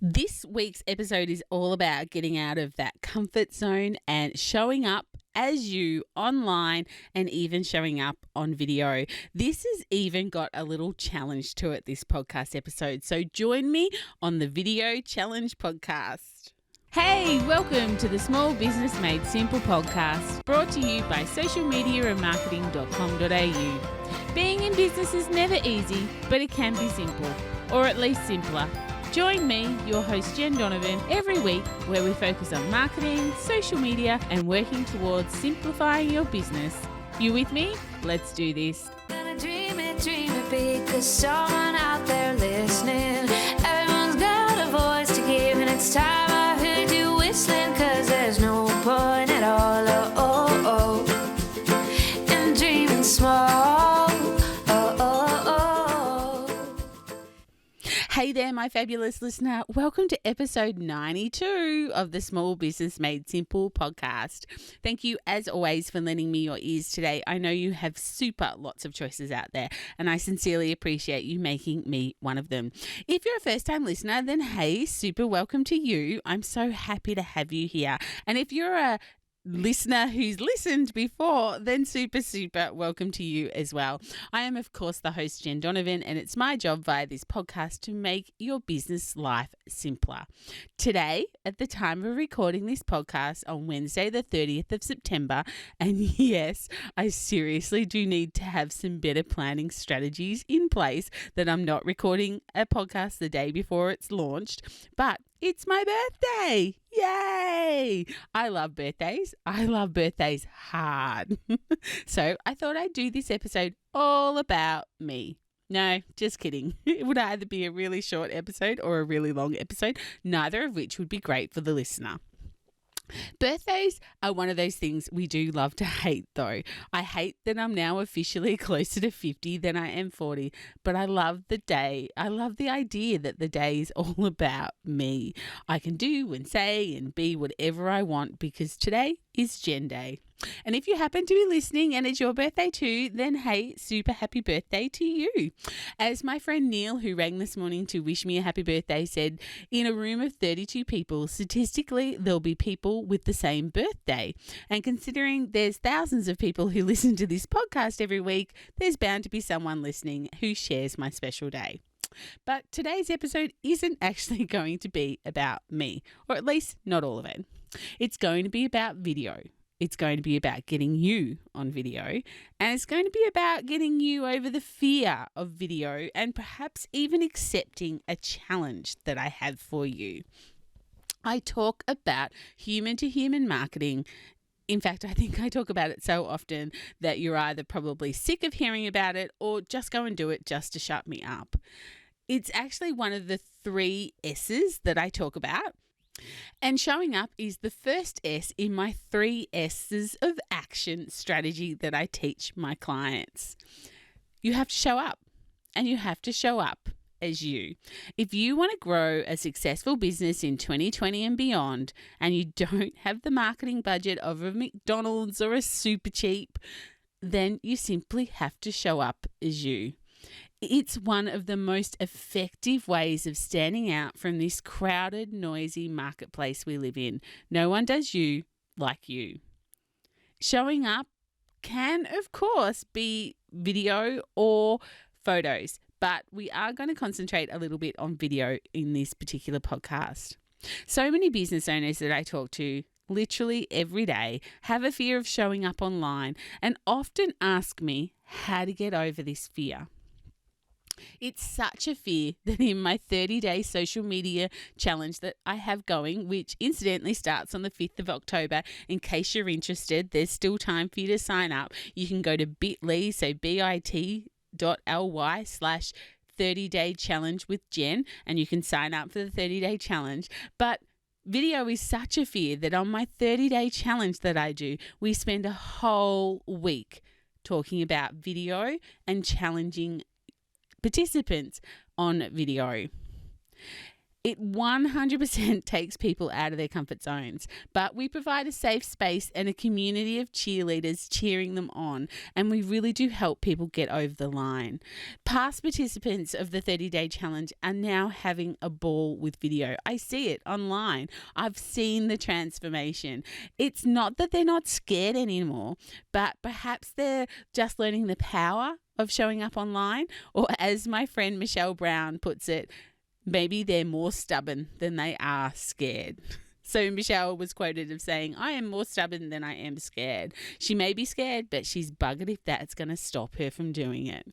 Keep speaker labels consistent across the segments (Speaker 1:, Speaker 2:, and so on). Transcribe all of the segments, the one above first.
Speaker 1: This week's episode is all about getting out of that comfort zone and showing up as you online and even showing up on video. This has even got a little challenge to it, this podcast episode. So join me on the Video Challenge podcast. Hey, welcome to the Small Business Made Simple podcast, brought to you by socialmediaandmarketing.com.au. Being in business is never easy, but it can be simple, or at least simpler. Join me, your host Jen Donovan, every week where we focus on marketing, social media, and working towards simplifying your business. You with me? Let's do this.
Speaker 2: Gonna dream it big, 'cause someone out there listening. Everyone's got a voice to give, and it's time I heard you whistling, 'cause there's no point at all, in dreaming small.
Speaker 1: Hey there, my fabulous listener. Welcome to episode 92 of the Small Business Made Simple podcast. Thank you, as always, for lending me your ears today. I know you have lots of choices out there, and I sincerely appreciate you making me one of them. If you're a first-time listener, then hey, super welcome to you. I'm so happy to have you here. And if you're a listener who's listened before, then super welcome to you as well. I am, of course, the host Jen Donovan, and it's my job via this podcast to make your business life simpler. Today, at the time of recording this podcast on Wednesday the 30th of September, and yes, I seriously do need to have some better planning strategies in place, that I'm not recording a podcast the day before it's launched, but it's my birthday. Yay! I love birthdays. I love birthdays hard. So I thought I'd do this episode all about me. No, just kidding. It would either be a really short episode or a really long episode, neither of which would be great for the listener. Birthdays are one of those things we do love to hate, though. I hate that I'm now officially closer to 50 than I am 40, but I love the day. I love the idea that the day is all about me. I can do and say and be whatever I want, because today is Jen Day. And if you happen to be listening and it's your birthday too, then hey, super happy birthday to you. As my friend Neil, who rang this morning to wish me a happy birthday, said, in a room of 32 people, statistically, there'll be people with the same birthday. And considering there's thousands of people who listen to this podcast every week, there's bound to be someone listening who shares my special day. But today's episode isn't actually going to be about me, or at least not all of it. It's going to be about video. It's going to be about getting you on video, and it's going to be about getting you over the fear of video, and perhaps even accepting a challenge that I have for you. I talk about human-to-human marketing. In fact, I think I talk about it so often that you're either probably sick of hearing about it or just go and do it just to shut me up. It's actually one of the 3 S's that I talk about. And showing up is the first S in my 3 S's of action strategy that I teach my clients. You have to show up, and you have to show up as you. If you want to grow a successful business in 2020 and beyond, and you don't have the marketing budget of a McDonald's or a Super Cheap, then you simply have to show up as you. It's one of the most effective ways of standing out from this crowded, noisy marketplace we live in. No one does you like you. Showing up can, of course, be video or photos, but we are going to concentrate a little bit on video in this particular podcast. So many business owners that I talk to literally every day have a fear of showing up online, and often ask me how to get over this fear. It's such a fear that in my 30-day social media challenge that I have going, which incidentally starts on the 5th of October, in case you're interested, there's still time for you to sign up. You can go to bit.ly, so bit.ly/30-day challenge with Jen, and you can sign up for the 30-day challenge. But video is such a fear that on my 30-day challenge that I do, we spend a whole week talking about video and challenging participants on video. It 100% takes people out of their comfort zones, but we provide a safe space and a community of cheerleaders cheering them on, and we really do help people get over the line. Past participants of the 30-day challenge are now having a ball with video. I see it online. I've seen the transformation. It's not that they're not scared anymore, but perhaps they're just learning the power of showing up online, or as my friend Michelle Brown puts it, maybe they're more stubborn than they are scared. So Michelle was quoted as saying, "I am more stubborn than I am scared." She may be scared, but she's buggered if that's going to stop her from doing it.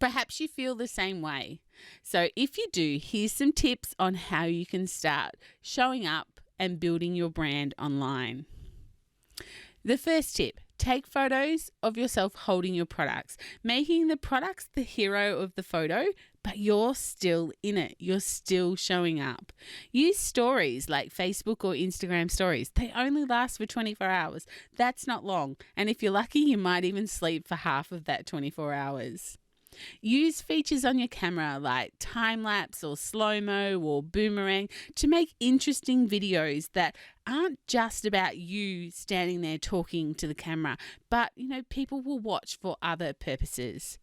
Speaker 1: Perhaps you feel the same way. So if you do, here's some tips on how you can start showing up and building your brand online. The first tip, take photos of yourself holding your products, making the products the hero of the photo, but you're still in it. You're still showing up. Use stories like Facebook or Instagram stories. They only last for 24 hours. That's not long. And if you're lucky, you might even sleep for half of that 24 hours. Use features on your camera like time-lapse or slow-mo or boomerang to make interesting videos that aren't just about you standing there talking to the camera, but, people will watch for other purposes.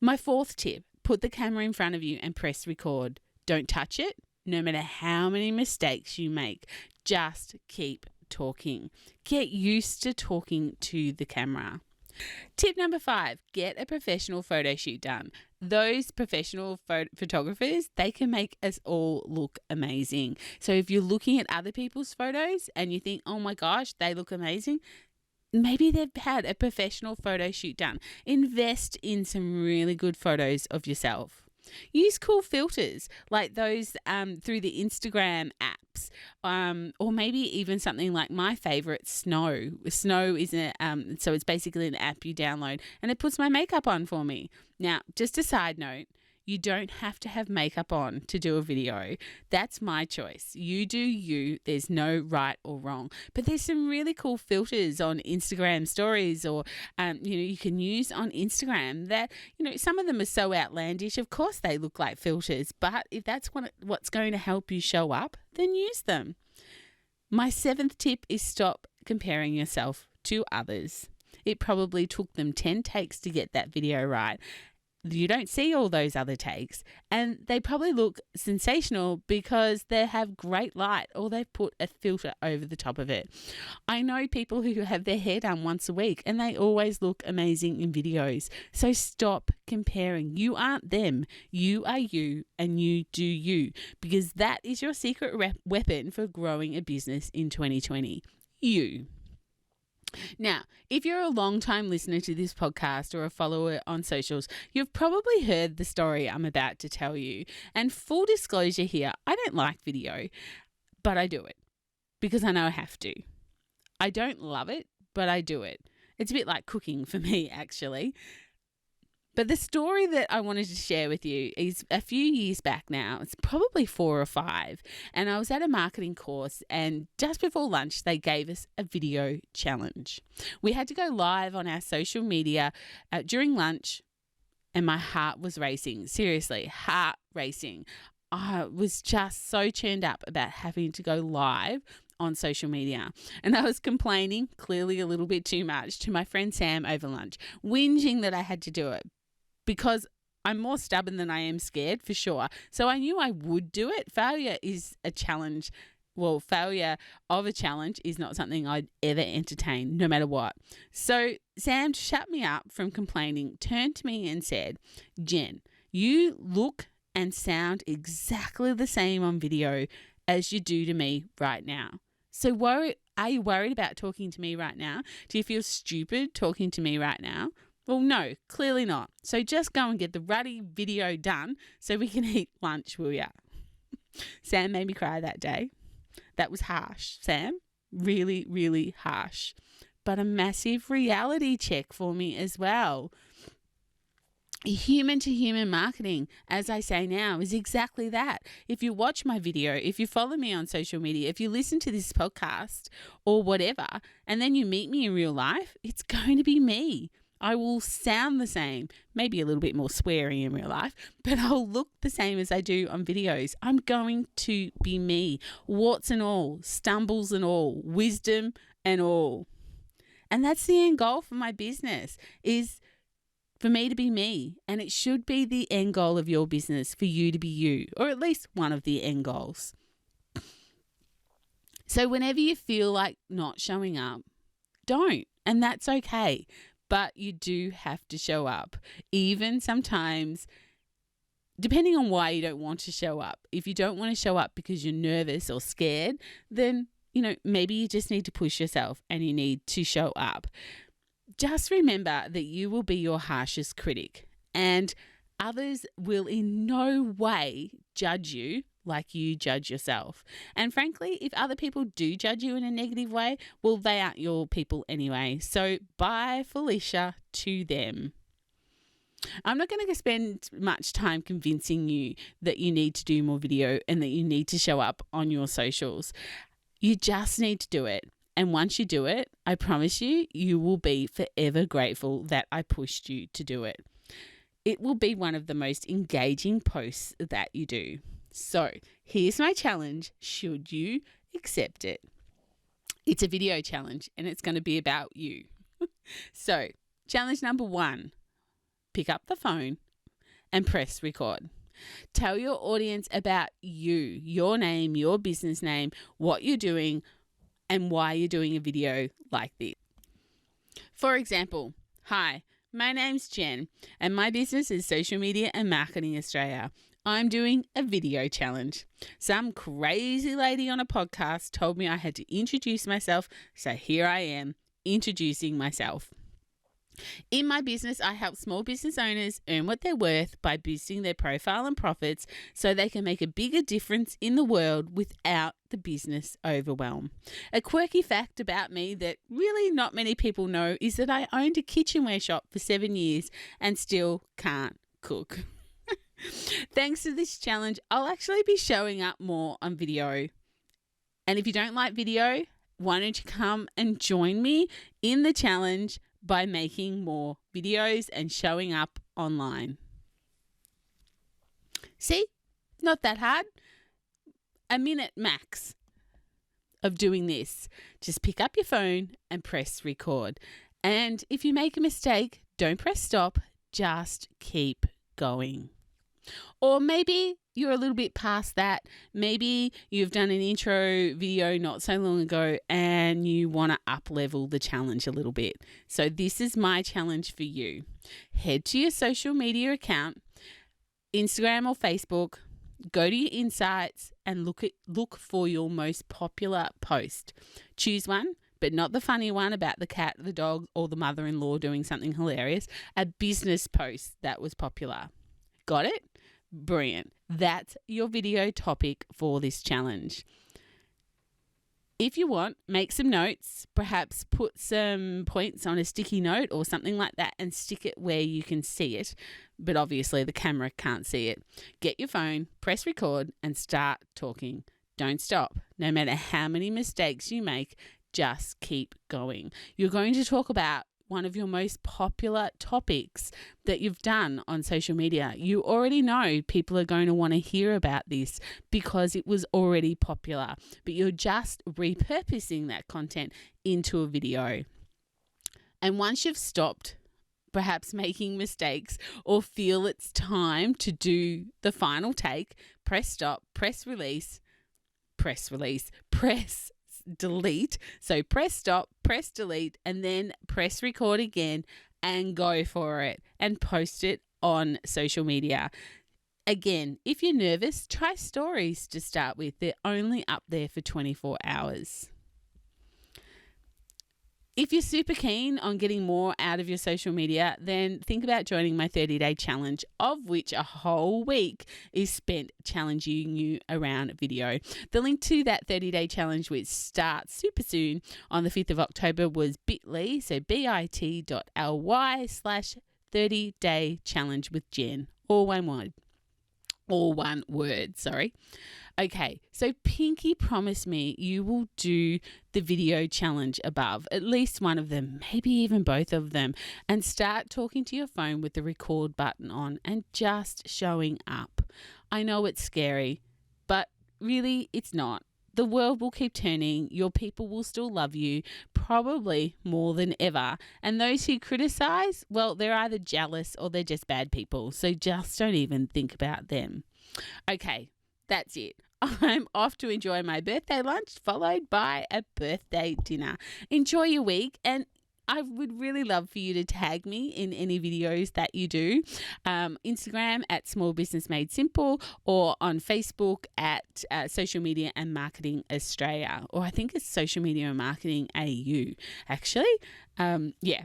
Speaker 1: My fourth tip, put the camera in front of you and press record. Don't touch it, no matter how many mistakes you make. Just keep talking. Get used to talking to the camera. Tip number 5, get a professional photo shoot done. Those professional photographers, they can make us all look amazing. So if you're looking at other people's photos and you think, oh my gosh, they look amazing, maybe they've had a professional photo shoot done. Invest in some really good photos of yourself. Use cool filters like those through the Instagram apps, or maybe even something like my favorite, Snow. Snow is so it's basically an app you download and it puts my makeup on for me. Now, just a side note, you don't have to have makeup on to do a video. That's my choice. You do you. There's no right or wrong. But there's some really cool filters on Instagram stories or, you can use on Instagram that, some of them are so outlandish. Of course they look like filters, but if that's what's going to help you show up, then use them. My 7th tip is stop comparing yourself to others. It probably took them 10 takes to get that video right. You don't see all those other takes, and they probably look sensational because they have great light or they've put a filter over the top of it. I know people who have their hair done once a week and they always look amazing in videos. So stop comparing. You aren't them. You are you, and you do you, because that is your secret weapon for growing a business in 2020. You. Now, if you're a long-time listener to this podcast or a follower on socials, you've probably heard the story I'm about to tell you. And full disclosure here, I don't like video, but I do it because I know I have to. I don't love it, but I do it. It's a bit like cooking for me, actually. But the story that I wanted to share with you is a few years back now. It's probably 4 or 5. And I was at a marketing course, and just before lunch, they gave us a video challenge. We had to go live on our social media during lunch, and my heart was racing. Seriously, heart racing. I was just so churned up about having to go live on social media. And I was complaining, clearly a little bit too much, to my friend Sam over lunch, whinging that I had to do it, because I'm more stubborn than I am scared, for sure. So I knew I would do it. Failure is a challenge. Well, failure of a challenge is not something I'd ever entertain, no matter what. So Sam shut me up from complaining, turned to me and said, "Jen, you look and sound exactly the same on video as you do to me right now. So are you worried about talking to me right now? Do you feel stupid talking to me right now? Well, no, clearly not. So just go and get the ruddy video done so we can eat lunch, will ya?" Sam made me cry that day. That was harsh, Sam. Really, really harsh. But a massive reality check for me as well. Human-to-human marketing, as I say now, is exactly that. If you watch my video, if you follow me on social media, if you listen to this podcast or whatever, and then you meet me in real life, it's going to be me. I will sound the same, maybe a little bit more swearing in real life, but I'll look the same as I do on videos. I'm going to be me, warts and all, stumbles and all, wisdom and all. And that's the end goal for my business, is for me to be me. And it should be the end goal of your business for you to be you, or at least one of the end goals. So whenever you feel like not showing up, don't. And that's okay. But you do have to show up. Even sometimes, depending on why you don't want to show up. If you don't want to show up because you're nervous or scared, then, maybe you just need to push yourself and you need to show up. Just remember that you will be your harshest critic, and others will in no way judge you like you judge yourself. And frankly, if other people do judge you in a negative way, well, they aren't your people anyway. So bye, Felicia, to them. I'm not going to spend much time convincing you that you need to do more video and that you need to show up on your socials. You just need to do it. And once you do it, I promise you, you will be forever grateful that I pushed you to do it. It will be one of the most engaging posts that you do. So here's my challenge, should you accept it. It's a video challenge and it's going to be about you. So challenge number 1, pick up the phone and press record. Tell your audience about you, your name, your business name, what you're doing, and why you're doing a video like this. For example, hi, my name's Jen and my business is Social Media and Marketing Australia. I'm doing a video challenge. Some crazy lady on a podcast told me I had to introduce myself, so here I am, introducing myself. In my business, I help small business owners earn what they're worth by boosting their profile and profits so they can make a bigger difference in the world without the business overwhelm. A quirky fact about me that really not many people know is that I owned a kitchenware shop for 7 years and still can't cook. Thanks to this challenge, I'll actually be showing up more on video. And if you don't like video, why don't you come and join me in the challenge by making more videos and showing up online. See? Not that hard. A minute max of doing this. Just pick up your phone and press record. And if you make a mistake, don't press stop. Just keep going. Or maybe you're a little bit past that. Maybe you've done an intro video not so long ago and you want to up-level the challenge a little bit. So this is my challenge for you. Head to your social media account, Instagram or Facebook, go to your insights and look for your most popular post. Choose one, but not the funny one about the cat, the dog, or the mother-in-law doing something hilarious. A business post that was popular. Got it? Brilliant. That's your video topic for this challenge. If you want, make some notes, perhaps put some points on a sticky note or something like that and stick it where you can see it. But obviously the camera can't see it. Get your phone, press record and start talking. Don't stop. No matter how many mistakes you make, just keep going. You're going to talk about one of your most popular topics that you've done on social media. You already know people are going to want to hear about this because it was already popular, but you're just repurposing that content into a video. And once you've stopped perhaps making mistakes or feel it's time to do the final take, press stop, press delete. So press stop, press delete, and then press record again and go for it and post it on social media. Again, if you're nervous, try stories to start with. They're only up there for 24 hours. If you're super keen on getting more out of your social media, then think about joining my 30-day challenge, of which a whole week is spent challenging you around video. The link to that 30-day challenge, which starts super soon on the 5th of October, was bit.ly, so bit.ly/30-day challenge with Jen, all one word. Or one word, sorry. Okay, so Pinky promised me you will do the video challenge above, at least one of them, maybe even both of them, and start talking to your phone with the record button on and just showing up. I know it's scary, but really it's not. The world will keep turning, your people will still love you, probably more than ever. And those who criticize, well, they're either jealous or they're just bad people. So just don't even think about them. Okay, that's it. I'm off to enjoy my birthday lunch, followed by a birthday dinner. Enjoy your week, and I would really love for you to tag me in any videos that you do. Instagram at Small Business Made Simple, or on Facebook at Social Media and Marketing Australia, or I think it's Social Media and Marketing AU, actually. Yeah,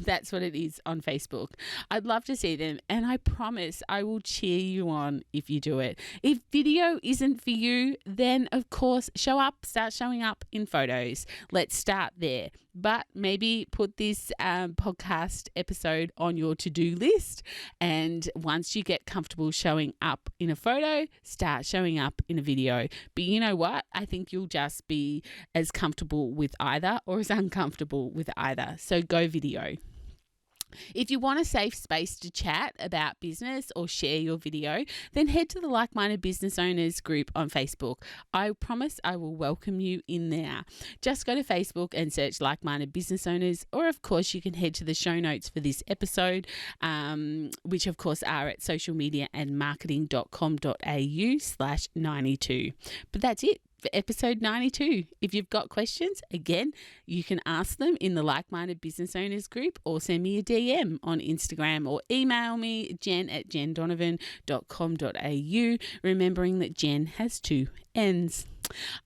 Speaker 1: that's what it is on Facebook. I'd love to see them, and I promise I will cheer you on if you do it. If video isn't for you, then of course start showing up in photos. Let's start there. But maybe put this podcast episode on your to-do list, and once you get comfortable showing up in a photo, start showing up in a video. But you know what? I think you'll just be as comfortable with either or as uncomfortable with either. So go video. If you want a safe space to chat about business or share your video, then head to the Like-Minded Business Owners group on Facebook. I promise I will welcome you in there. Just go to Facebook and search Like-Minded Business Owners, or of course you can head to the show notes for this episode, which of course are at socialmediaandmarketing.com.au/92. But that's it for episode 92. If you've got questions, again, you can ask them in the Like-Minded Business Owners group, or send me a DM on Instagram, or email me, jen@jendonovan.com.au, remembering that Jen has 2 N's.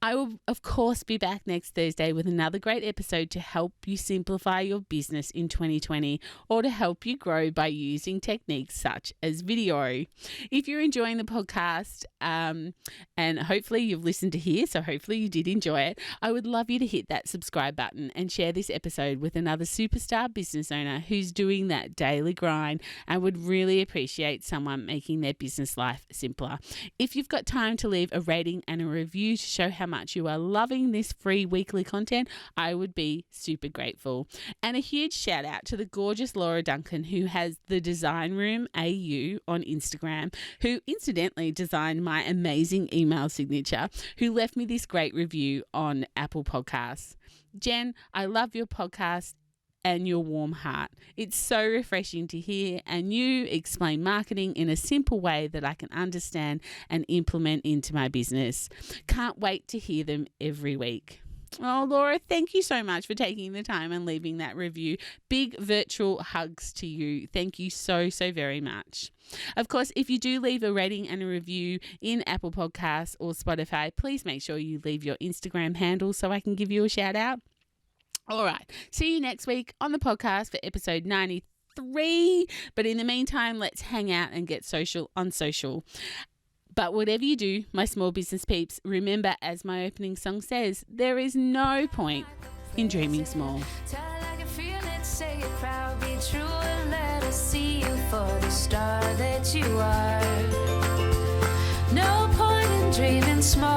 Speaker 1: I will, of course, be back next Thursday with another great episode to help you simplify your business in 2020, or to help you grow by using techniques such as video. If you're enjoying the podcast, and hopefully you've listened to here, so hopefully you did enjoy it, I would love you to hit that subscribe button and share this episode with another superstar business owner who's doing that daily grind and would really appreciate someone making their business life simpler. If you've got time to leave a rating and a review to show how much you are loving this free weekly content, I would be super grateful. And a huge shout out to the gorgeous Laura Duncan, who has the Design Room AU on Instagram, who incidentally designed my amazing email signature, who left me this great review on Apple Podcasts. Jen, I love your podcast and your warm heart. It's so refreshing to hear, and you explain marketing in a simple way that I can understand and implement into my business. Can't wait to hear them every week. Oh, Laura, thank you so much for taking the time and leaving that review. Big virtual hugs to you. Thank you so, so very much. Of course, if you do leave a rating and a review in Apple Podcasts or Spotify, please make sure you leave your Instagram handle so I can give you a shout out. All right. See you next week on the podcast for episode 93. But in the meantime, let's hang out and get social on social. But whatever you do, my small business peeps, remember, as my opening song says, there is no point in dreaming small.
Speaker 2: Tell it like you feel it, say it proud, be true, and let us see you for the star that you are. No point in dreaming small.